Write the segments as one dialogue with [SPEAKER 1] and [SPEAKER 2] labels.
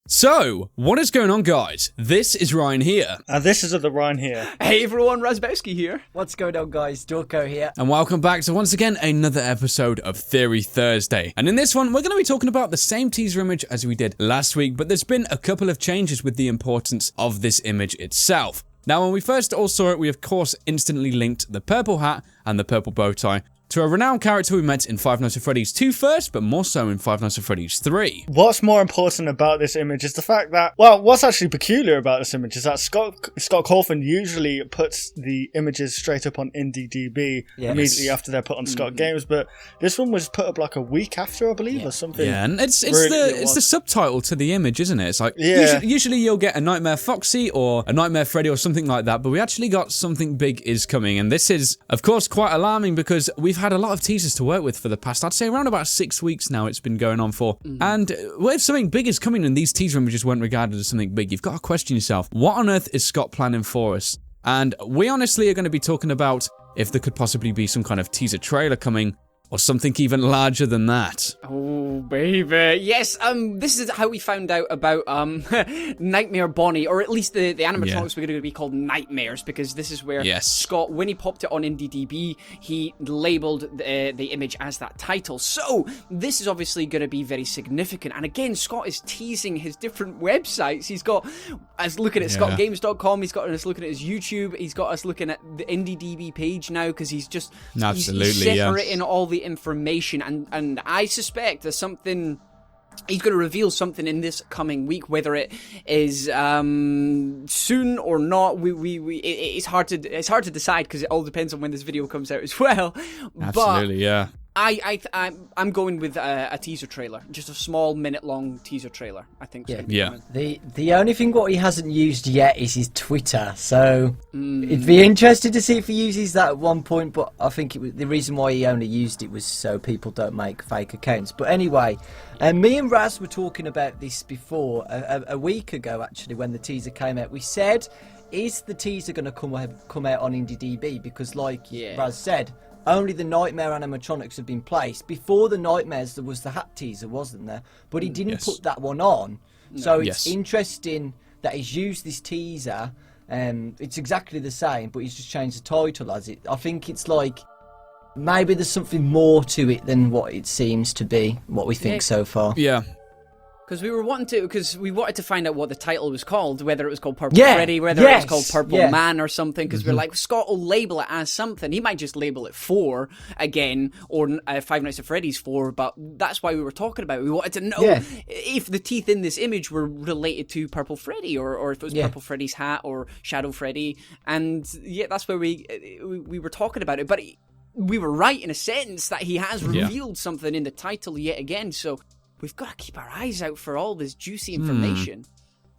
[SPEAKER 1] So, what is going on, guys? This is Ryan here.
[SPEAKER 2] And this is the Ryan here.
[SPEAKER 3] Hey everyone, Razbowski here.
[SPEAKER 4] What's going on, guys? Dawko here.
[SPEAKER 1] And welcome back to, once again, another episode of Theory Thursday. And in this one, we're going to be talking about the same teaser image as we did last week, but there's been a couple of changes with the importance of this image itself. Now, when we first all saw it, we of course instantly linked the purple hat and the purple bow tie to a renowned character we met in Five Nights at Freddy's 2 first, but more so in Five Nights at Freddy's 3.
[SPEAKER 2] What's more important about this image is the fact that, well, what's actually peculiar about this image is that Scott Cawthon usually puts the images straight up on IndieDB immediately after they're put on Scott Games, but this one was put up like a week after, I believe, or something.
[SPEAKER 1] Yeah, and it's the subtitle to the image, isn't it? It's like, usually you'll get a Nightmare Foxy or a Nightmare Freddy or something like that, but we actually got something big is coming, and this is, of course, quite alarming because we've had a lot of teasers to work with for the past, I'd say around about 6 weeks now it's been going on for. And if something big is coming and these teaser images weren't regarded as something big, you've got to question yourself, what on earth is Scott planning for us? And we honestly are going to be talking about if there could possibly be some kind of teaser trailer coming, or something even larger than that.
[SPEAKER 3] Oh, baby. Yes, this is how we found out about Nightmare Bonnie, or at least the animatronics were going to be called Nightmares, because this is where Scott, when he popped it on IndieDB, he labelled the image as that title. So, this is obviously going to be very significant. And again, Scott is teasing his different websites. He's got us looking at scottgames.com, he's got us looking at his YouTube, he's got us looking at the IndieDB page now, because he's just he's separating all the information, and I suspect there's something he's going to reveal something in this coming week, whether it is soon or not. It's hard to decide because it all depends on when this video comes out as well.
[SPEAKER 1] Absolutely, yeah.
[SPEAKER 3] I'm going with a teaser trailer, just a small minute-long teaser trailer. I think.
[SPEAKER 4] The only thing what he hasn't used yet is his Twitter, so it'd be interesting to see if he uses that at one point. But I think the reason why he only used it was so people don't make fake accounts. But anyway, me and Raz were talking about this before a week ago, actually, when the teaser came out. We said, is the teaser going to come out on IndieDB? Because, like Raz said, only the Nightmare animatronics have been placed. Before the Nightmares, there was the hat teaser, wasn't there? But he didn't put that one on. No. So it's interesting that he's used this teaser. It's exactly the same, but he's just changed the title as it. I think it's like, maybe there's something more to it than what it seems to be, what we think so far.
[SPEAKER 1] Yeah.
[SPEAKER 3] Because we wanted to find out what the title was called, whether it was called Purple Freddy, whether it was called Purple Man or something, because we're like, Scott will label it as something. He might just label it 4 again, or Five Nights at Freddy's 4, but that's why we were talking about it. We wanted to know if the teeth in this image were related to Purple Freddy, or if it was Purple Freddy's hat, or Shadow Freddy, and that's where we were talking about it. But we were right in a sense that he has revealed something in the title yet again, so we've got to keep our eyes out for all this juicy information.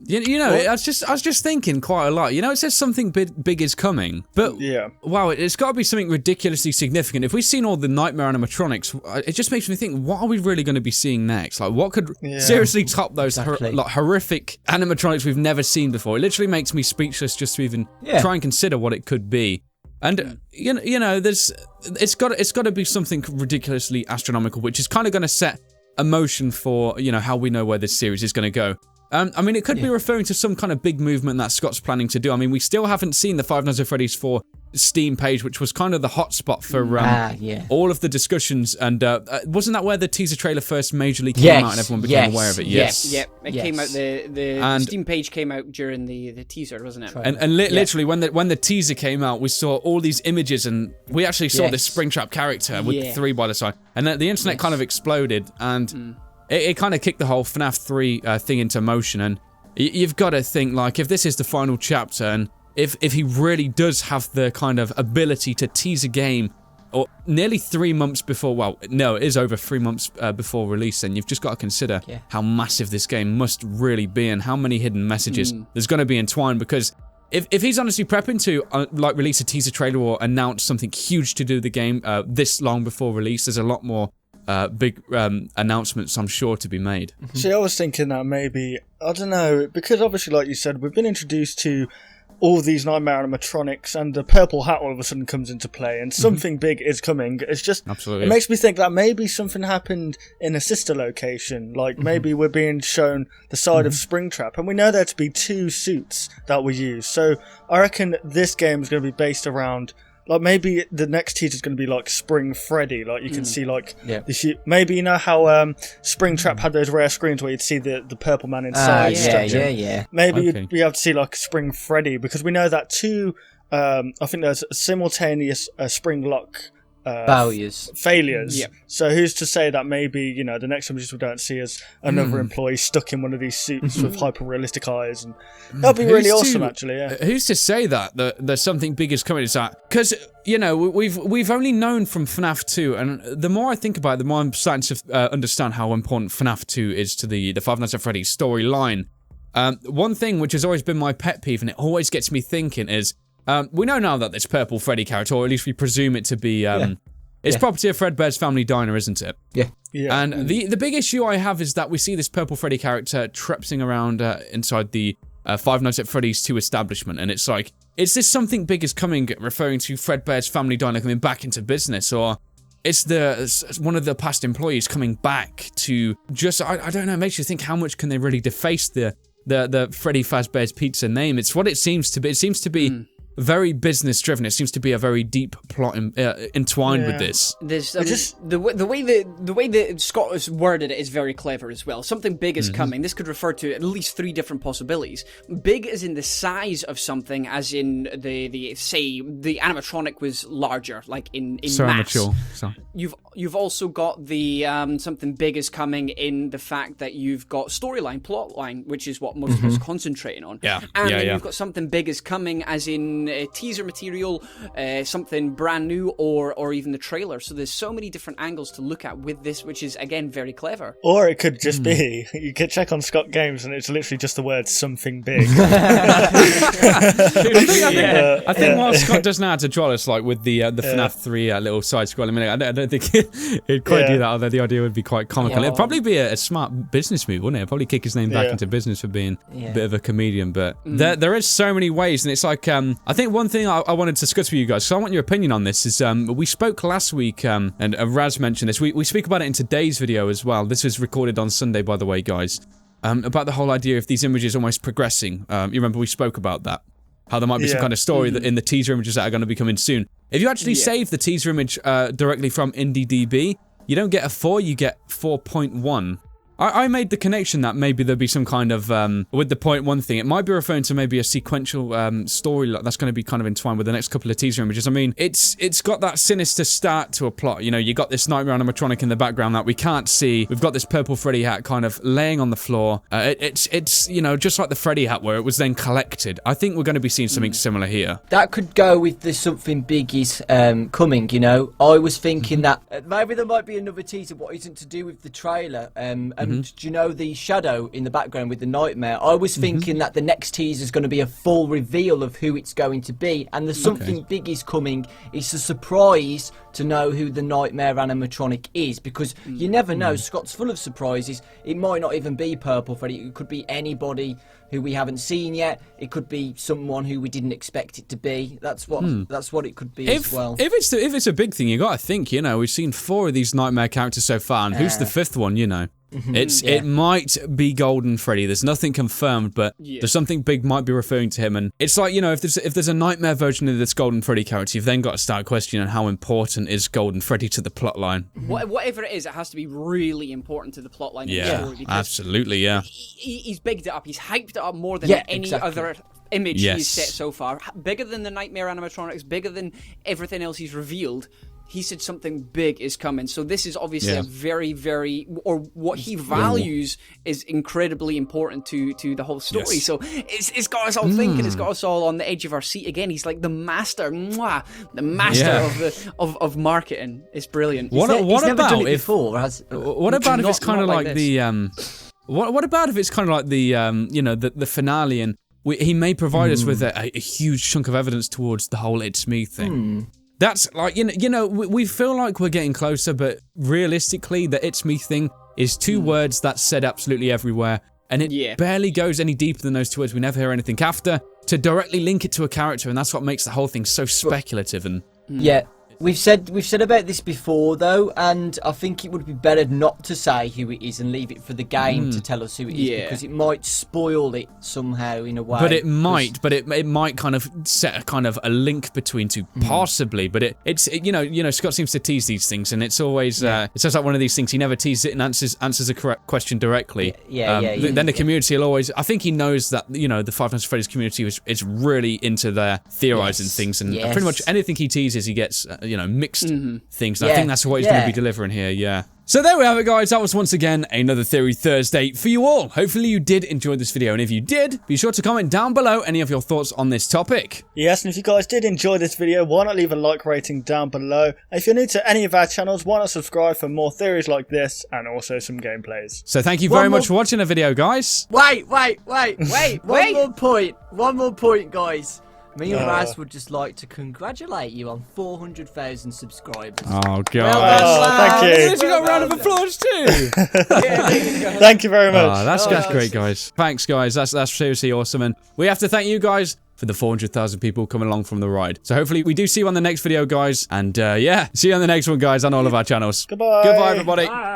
[SPEAKER 1] You know, I was just thinking quite a lot. You know, it says something big is coming, but wow, it's got to be something ridiculously significant. If we've seen all the Nightmare animatronics, it just makes me think, what are we really going to be seeing next? Like, what could seriously top those horrific animatronics we've never seen before? It literally makes me speechless just to even try and consider what it could be. And you know, it's got to be something ridiculously astronomical, which is kind of going to set a motion for, you know, how we know where this series is going to go. I mean, it could be referring to some kind of big movement that Scott's planning to do. I mean, we still haven't seen the Five Nights at Freddy's 4 Steam page, which was kind of the hotspot for all of the discussions. And wasn't that where the teaser trailer first majorly came out and everyone became aware of it?
[SPEAKER 3] It came out, the Steam page came out during the teaser, wasn't it?
[SPEAKER 1] And literally, when the teaser came out, we saw all these images, and we actually saw this Springtrap character with 3 by the side. And the internet kind of exploded, and it kind of kicked the whole FNAF 3 thing into motion. And you've got to think, like, if this is the final chapter, and if he really does have the kind of ability to tease a game, or nearly 3 months before, well, no, it is over 3 months before release, then you've just got to consider how massive this game must really be, and how many hidden messages there's going to be entwined, because if he's honestly prepping to like release a teaser trailer or announce something huge to do the game this long before release, there's a lot more big announcements, I'm sure, to be made.
[SPEAKER 2] See, I was thinking that maybe, I don't know, because obviously, like you said, we've been introduced to all these Nightmare animatronics and the purple hat all of a sudden comes into play and something big is coming. It's just, it makes me think that maybe something happened in a sister location. Like maybe we're being shown the side of Springtrap, and we know there to be 2 suits that we use. So I reckon this game is going to be based around, like, maybe the next teaser is going to be like Spring Freddy. Like you can see like maybe you know how Springtrap had those rare screens where you'd see the purple man inside. Maybe you'd be able to see like Spring Freddy, because we know that 2. I think there's simultaneous Spring Lock failures. So who's to say that maybe, you know, the next images we don't see is another employee stuck in one of these suits with hyper realistic eyes, and that'd be really awesome actually.
[SPEAKER 1] Who's to say that there's something big is coming? Is that because, you know, we've only known from FNAF 2, and the more I think about it, the more I'm starting to understand how important FNAF 2 is to the Five Nights at Freddy's storyline. One thing which has always been my pet peeve, and it always gets me thinking, is we know now that this purple Freddy character, or at least we presume it to be, it's property of Fredbear's Family Diner, isn't it?
[SPEAKER 4] Yeah.
[SPEAKER 1] And the big issue I have is that we see this purple Freddy character trapsing around inside the Five Nights at Freddy's 2 establishment, and it's like, is this something big is coming, referring to Fredbear's Family Diner coming back into business, or it's one of the past employees coming back to just, I don't know, it makes you think, how much can they really deface the Freddy Fazbear's Pizza name? It's what it seems to be. It seems to be very business driven. It seems to be a very deep plot entwined with this.
[SPEAKER 3] There's the way that Scott has worded it is very clever as well. Something big is coming. This could refer to at least 3 different possibilities. Big as in the size of something, as in the animatronic was larger, like in
[SPEAKER 1] so
[SPEAKER 3] mass.
[SPEAKER 1] Mature. So.
[SPEAKER 3] You've also got the something big is coming in the fact that you've got storyline, plot line, which is what most of us are concentrating on. And then you've got something big is coming, as in teaser material, something brand new, or even the trailer. So there's so many different angles to look at with this, which is again very clever.
[SPEAKER 2] Or it could just be, you could check on Scott Games and it's literally just the word something big.
[SPEAKER 1] I think what Scott does now to troll us, like with the FNAF 3 little side scroll, I don't think he'd quite do that, although the idea would be quite comical. It'd probably be a smart business move, wouldn't it? It'd probably kick his name back into business for being a bit of a comedian. But there is so many ways, and it's like, I think one thing I wanted to discuss with you guys, so I want your opinion on this, is we spoke last week, and Raz mentioned this, we speak about it in today's video as well. This was recorded on Sunday, by the way, guys, about the whole idea of these images almost progressing. You remember we spoke about that? How there might be some kind of story that in the teaser images that are going to be coming soon. If you actually save the teaser image directly from IndieDB, you don't get a 4, you get 4.1. I made the connection that maybe there'd be some kind of, with the 0.1 thing, it might be referring to maybe a sequential story that's going to be kind of entwined with the next couple of teaser images. I mean, it's got that sinister start to a plot. You know, you got this nightmare animatronic in the background that we can't see. We've got this purple Freddy hat kind of laying on the floor. It's you know, just like the Freddy hat where it was then collected. I think we're going to be seeing something similar here.
[SPEAKER 4] That could go with the something big is coming, you know. I was thinking that maybe there might be another teaser what isn't to do with the trailer. And do you know the shadow in the background with the nightmare? I was thinking that the next teaser is going to be a full reveal of who it's going to be, and the something big is coming. It's a surprise to know who the nightmare animatronic is, because you never know. Scott's full of surprises. It might not even be Purple Freddy. It could be anybody who we haven't seen yet. It could be someone who we didn't expect it to be. That's what it could be as well.
[SPEAKER 1] If it's a big thing, you got to think. You know, we've seen 4 of these nightmare characters so far, and who's the 5th one? You know. It might be Golden Freddy. There's nothing confirmed, but there's something big might be referring to him. And it's like, you know, if there's a nightmare version of this Golden Freddy character, you've then got to start questioning how important is Golden Freddy to the plotline.
[SPEAKER 3] Whatever it is, it has to be really important to the plotline.
[SPEAKER 1] Yeah, absolutely. Yeah,
[SPEAKER 3] he's bigged it up. He's hyped it up more than any other image he's set so far. Bigger than the nightmare animatronics. Bigger than everything else he's revealed. He said something big is coming. So this is obviously a very, very, or what he values is incredibly important to the whole story. Yes. So it's got us all thinking. It's got us all on the edge of our seat again. He's like the master, the master of marketing. It's brilliant.
[SPEAKER 1] What about
[SPEAKER 4] done it before?
[SPEAKER 1] What about if it's kind of like the what about if it's kind of like the you know, the finale, and he may provide us with a huge chunk of evidence towards the whole "it's me" thing. That's like, you know, we feel like we're getting closer, but realistically, the "it's me" thing is 2 words that's said absolutely everywhere. and it barely goes any deeper than those 2 words. We never hear anything after to directly link it to a character, and that's what makes the whole thing so speculative and...
[SPEAKER 4] Yeah. We've said about this before though, and I think it would be better not to say who it is and leave it for the game to tell us who it is, because it might spoil it somehow in a way.
[SPEAKER 1] But it might kind of set a kind of a link between 2, possibly. But it's you know Scott seems to tease these things, and it's always it's just like one of these things. He never teases it and answers a correct question directly. Then the community will always. I think he knows that the Five Nights at Freddy's community is really into their theorizing things, and pretty much anything he teases, he gets. Mixed things. And I think that's what he's going to be delivering here, So there we have it, guys. That was once again another Theory Thursday for you all. Hopefully you did enjoy this video, and if you did, be sure to comment down below any of your thoughts on this topic.
[SPEAKER 2] Yes, and if you guys did enjoy this video, why not leave a like rating down below? And if you're new to any of our channels, why not subscribe for more theories like this, and also some gameplays.
[SPEAKER 1] So thank you very much for watching the video, guys.
[SPEAKER 4] Wait. One more point, guys. Me and Raz would just like to congratulate you on 400,000 subscribers.
[SPEAKER 1] Oh, God.
[SPEAKER 2] Thank you.
[SPEAKER 1] You got a round of applause, too.
[SPEAKER 2] Thank you very much.
[SPEAKER 1] That's great, guys. Thanks, guys. That's seriously awesome. And we have to thank you guys for the 400,000 people coming along from the ride. So hopefully we do see you on the next video, guys. And, see you on the next one, guys, on all of our channels.
[SPEAKER 2] Goodbye.
[SPEAKER 1] Goodbye, everybody.
[SPEAKER 3] Bye.